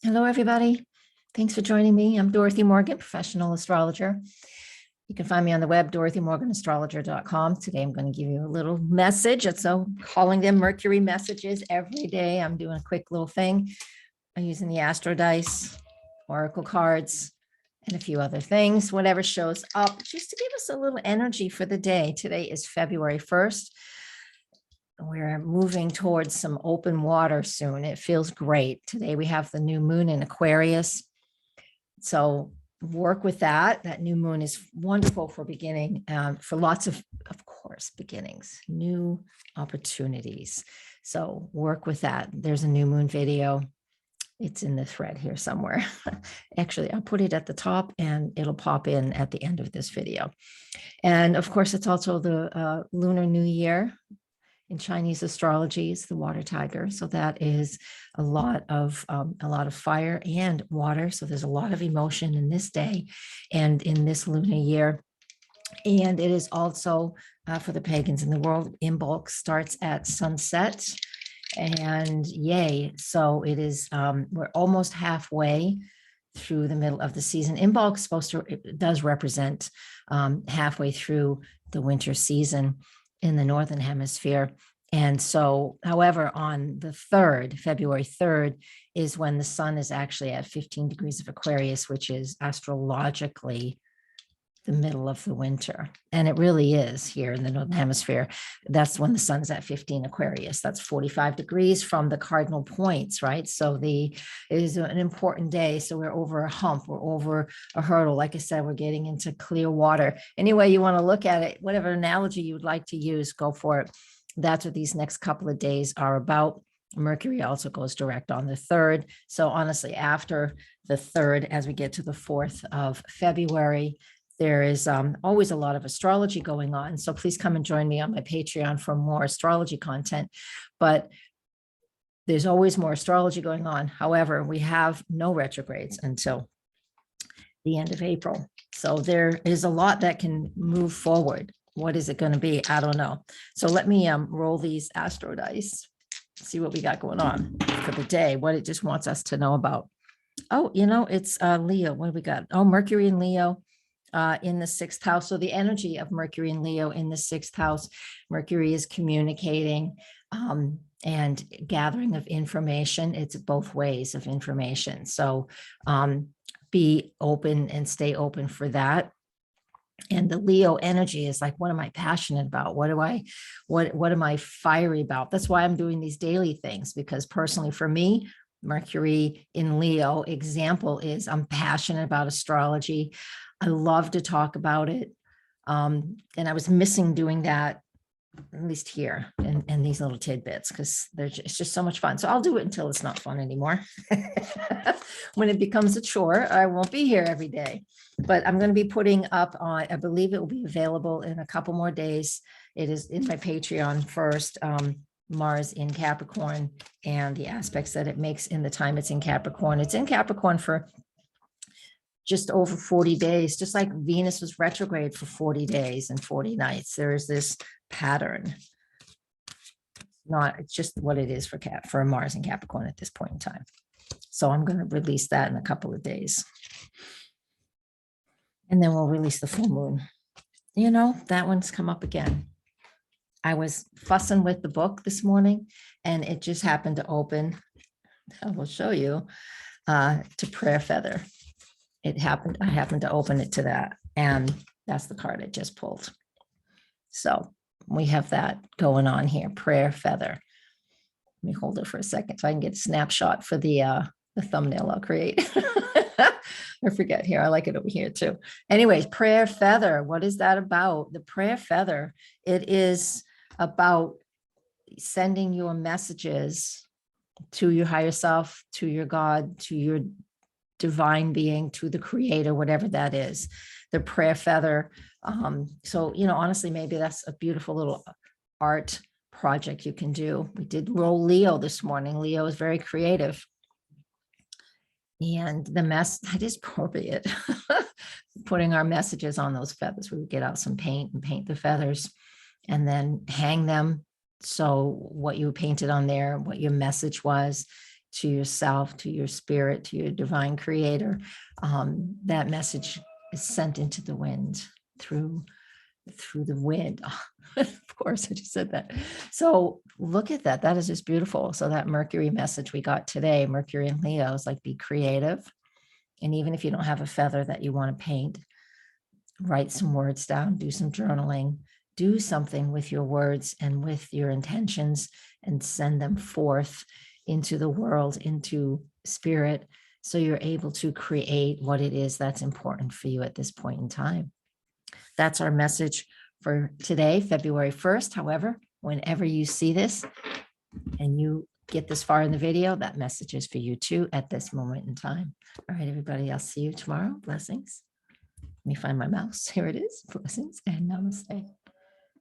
Hello, everybody. Thanks for joining me. I'm Dorothy Morgan, professional astrologer. You can find me on the web, dorothymorganastrologer.com. Today, I'm going to give you a little message. So calling them Mercury messages every day. I'm doing a quick little thing. I'm using the Astrodice, Oracle Cards, and a few other things, whatever shows up, just to give us a little energy for the day. Today is February 1st. We're moving towards some open water soon. It feels great. Today we have the new moon in Aquarius. So work with that. That new moon is wonderful for beginning, for lots of course, beginnings, new opportunities. So work with that. There's a new moon video. It's in the thread here somewhere. Actually, I'll put it at the top and it'll pop in at the end of this video. And of course, it's also the Lunar New Year. In Chinese astrology, is the water tiger. So that is a lot of fire and water. So there's a lot of emotion in this day and in this lunar year. And it is also for the pagans in the world, Imbolc starts at sunset. And yay. So it is, we're almost halfway through the middle of the season. Imbolc does represent halfway through the winter season in the Northern Hemisphere. And so, however, on the 3rd, February 3rd, is when the sun is actually at 15 degrees of Aquarius, which is astrologically the middle of the winter. And it really is here in the Northern Hemisphere. That's when the sun is at 15 Aquarius. That's 45 degrees from the cardinal points, right? So it is an important day. So we're over a hump, we're over a hurdle. Like I said, we're getting into clear water. Any way you want to look at it, whatever analogy you would like to use, go for it. That's what these next couple of days are about. Mercury also goes direct on the 3rd. So honestly, after the 3rd, as we get to the 4th of February, there is always a lot of astrology going on. So please come and join me on my Patreon for more astrology content. But there's always more astrology going on. However, we have no retrogrades until the end of April. So there is a lot that can move forward. What is it going to be? I don't know. So let me roll these Astro dice, see what we got going on for the day, what it just wants us to know about. Oh, it's Leo. What do we got? Oh, Mercury and Leo. In the 6th house. So the energy of Mercury and Leo in the 6th house, Mercury is communicating and gathering of information. It's both ways of information. So be open and stay open for that. And the Leo energy is like, what am I passionate about? What am I fiery about? That's why I'm doing these daily things, because personally for me, Mercury in Leo example is I'm passionate about astrology. I love to talk about it. And I was missing doing that, at least here and these little tidbits, because it's just so much fun. So I'll do it until it's not fun anymore. When it becomes a chore, I won't be here every day. But I'm going to be putting up on, I believe it will be available in a couple more days. It is in my Patreon first. Mars in Capricorn and the aspects that it makes in the time it's in Capricorn. It's in Capricorn for just over 40 days, just like Venus was retrograde for 40 days and 40 nights. There is this pattern. It's just what it is for Mars in Capricorn at this point in time. So I'm going to release that in a couple of days. And then we'll release the full moon. That one's come up again. I was fussing with the book this morning and it just happened to open. I will show you to Prayer Feather. I happened to open it to that, and that's the card I just pulled. So we have that going on here, Prayer Feather. Let me hold it for a second so I can get a snapshot for the thumbnail I'll create. I forget here. I like it over here too. Anyways, Prayer Feather. What is that about? The Prayer Feather. It is about sending your messages to your higher self, to your God, to your divine being, to the creator, whatever that is, the Prayer Feather. So, honestly, maybe that's a beautiful little art project you can do. We did roll Leo this morning. Leo is very creative. And that is appropriate. Putting our messages on those feathers. We would get out some paint and paint the feathers and then hang them. So what you painted on there, what your message was, to yourself, to your spirit, to your divine creator, that message is sent into the wind through the wind. Of course, I just said that. So look at that. That is just beautiful. So that Mercury message we got today, Mercury and Leo, is like, be creative. And even if you don't have a feather that you want to paint, write some words down, do some journaling, do something with your words and with your intentions, and send them forth into the world, into spirit, so you're able to create what it is that's important for you at this point in time. That's our message for today, February 1st. However, whenever you see this and you get this far in the video, that message is for you too at this moment in time. All right, everybody, I'll see you tomorrow. Blessings. Let me find my mouse. Here it is. Blessings and namaste.